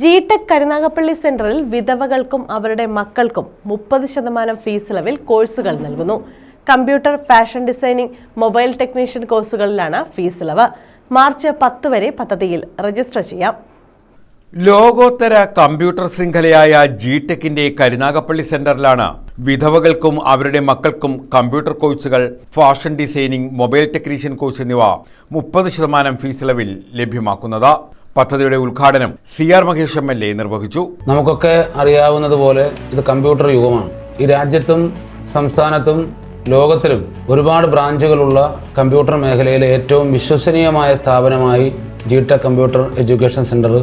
ജി.ടെക് കരുനാഗപ്പള്ളി സെന്ററിൽ വിധവകൾക്കും അവരുടെ മക്കൾക്കും 30% ഫീസ് ഇളവിൽ കോഴ്സുകൾ നൽകുന്നു. Computer, fashion designing, mobile technician കോഴ്സുകളിലാണ് ഫീസ് ഇളവ്. മാർച്ച് 10 വരെ പദ്ധതിയിൽ രജിസ്റ്റർ ചെയ്യാം. ലോകോത്തര കമ്പ്യൂട്ടർ ശൃംഖലയായ ജി.ടെക്കിന്റെ കരുനാഗപ്പള്ളി സെന്ററിലാണ് വിധവകൾക്കും അവരുടെ മക്കൾക്കും കമ്പ്യൂട്ടർ കോഴ്സുകൾ, fashion designing, mobile technician course എന്നിവ 30% ഫീസ് ഇളവിൽ ലഭ്യമാക്കുന്നത്. പദ്ധതിയുടെ ഉദ്ഘാടനം CR മഹേഷ് MLA നിർവഹിച്ചു. നമുക്കൊക്കെ അറിയാവുന്നതുപോലെ ഇത് കമ്പ്യൂട്ടർ യുഗമാണ്. ഈ രാജ്യത്തും സംസ്ഥാനത്തും ലോകത്തിലും ഒരുപാട് ബ്രാഞ്ചുകളുള്ള കമ്പ്യൂട്ടർ മേഖലയിലെ ഏറ്റവും വിശ്വസനീയമായ സ്ഥാപനമായി ജി.ടെക് കമ്പ്യൂട്ടർ എഡ്യൂക്കേഷൻ സെന്റർ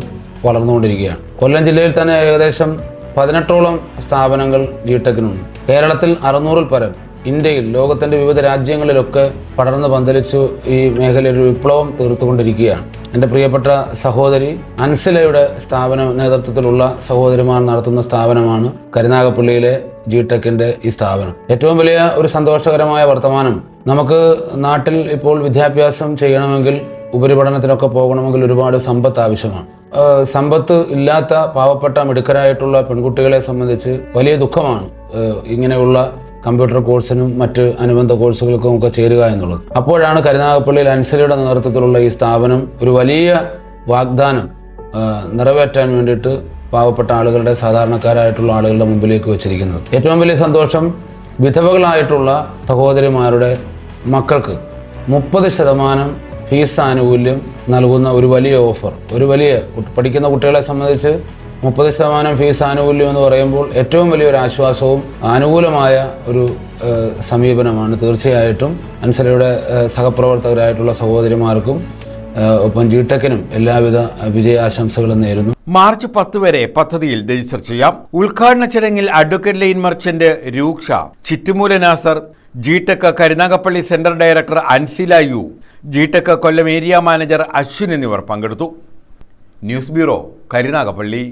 വളർന്നുകൊണ്ടിരിക്കുകയാണ്. കൊല്ലം ജില്ലയിൽ തന്നെ ഏകദേശം 18ഓളം സ്ഥാപനങ്ങൾ ജി.ടെക്കിനുണ്ട്. കേരളത്തിൽ 600-ൽ പരം, ഇന്ത്യയിൽ, ലോകത്തിൻ്റെ വിവിധ രാജ്യങ്ങളിലൊക്കെ പടർന്ന് പന്തലിച്ചു ഈ മേഖലയിൽ ഒരു വിപ്ലവം തീർത്തുകൊണ്ടിരിക്കുകയാണ്. എൻ്റെ പ്രിയപ്പെട്ട സഹോദരി അൻസിലയുടെ നേതൃത്വത്തിലുള്ള സഹോദരിമാർ നടത്തുന്ന സ്ഥാപനമാണ് കരുനാഗപ്പള്ളിയിലെ ജി.ടെക്കിൻ്റെ ഈ സ്ഥാപനം. ഏറ്റവും വലിയ ഒരു സന്തോഷകരമായ വർത്തമാനം, നമുക്ക് നാട്ടിൽ ഇപ്പോൾ വിദ്യാഭ്യാസം ചെയ്യണമെങ്കിൽ, ഉപരിപഠനത്തിനൊക്കെ പോകണമെങ്കിൽ ഒരുപാട് സമ്പത്ത് ആവശ്യമാണ്. സമ്പത്ത് ഇല്ലാത്ത പാവപ്പെട്ട മിടുക്കരായിട്ടുള്ള പെൺകുട്ടികളെ സംബന്ധിച്ച് വലിയ ദുഃഖമാണ് ഇങ്ങനെയുള്ള കമ്പ്യൂട്ടർ കോഴ്സിനും മറ്റ് അനുബന്ധ കോഴ്സുകൾക്കും ഒക്കെ ചേരുക എന്നുള്ളത്. അപ്പോഴാണ് കരുനാഗപ്പള്ളിയിൽ അൻസലയുടെ നേതൃത്വത്തിലുള്ള ഈ സ്ഥാപനം ഒരു വലിയ വാഗ്ദാനം നിറവേറ്റാൻ വേണ്ടിയിട്ട് പാവപ്പെട്ട ആളുകളുടെ, സാധാരണക്കാരായിട്ടുള്ള ആളുകളുടെ മുമ്പിലേക്ക് വെച്ചിരിക്കുന്നത്. ഏറ്റവും വലിയ സന്തോഷം, വിധവകളായിട്ടുള്ള സഹോദരിമാരുടെ മക്കൾക്ക് 30% ഫീസ് ആനുകൂല്യം നൽകുന്ന ഒരു വലിയ ഓഫർ. പഠിക്കുന്ന കുട്ടികളെ സംബന്ധിച്ച് 30% ഫീസ് ആനുകൂല്യം എന്ന് പറയുമ്പോൾ ഏറ്റവും വലിയൊരു ആശ്വാസവും അനുകൂലമായ ഒരു സമീപനമാണ്. തീർച്ചയായിട്ടും അൻസലയുടെ സഹപ്രവർത്തകരായിട്ടുള്ള സഹോദരിമാർക്കും ഒപ്പം ജി.ടെക്കിനും എല്ലാവിധ വിജയാശംസകളും നേരുന്നു. മാർച്ച് 10 വരെ പദ്ധതിയിൽ രജിസ്റ്റർ ചെയ്യാം. ഉദ്ഘാടന ചടങ്ങിൽ അഡ്വക്കേറ്റ് ലൈൻ മർച്ചന്റ് രൂക്ഷ, Chittumoola Nasar, G Tec Karunagappally centre director Ansila U, G Tec Kollam area manager Ashwin എന്നിവർ പങ്കെടുത്തു. News bureau, Karunagappally.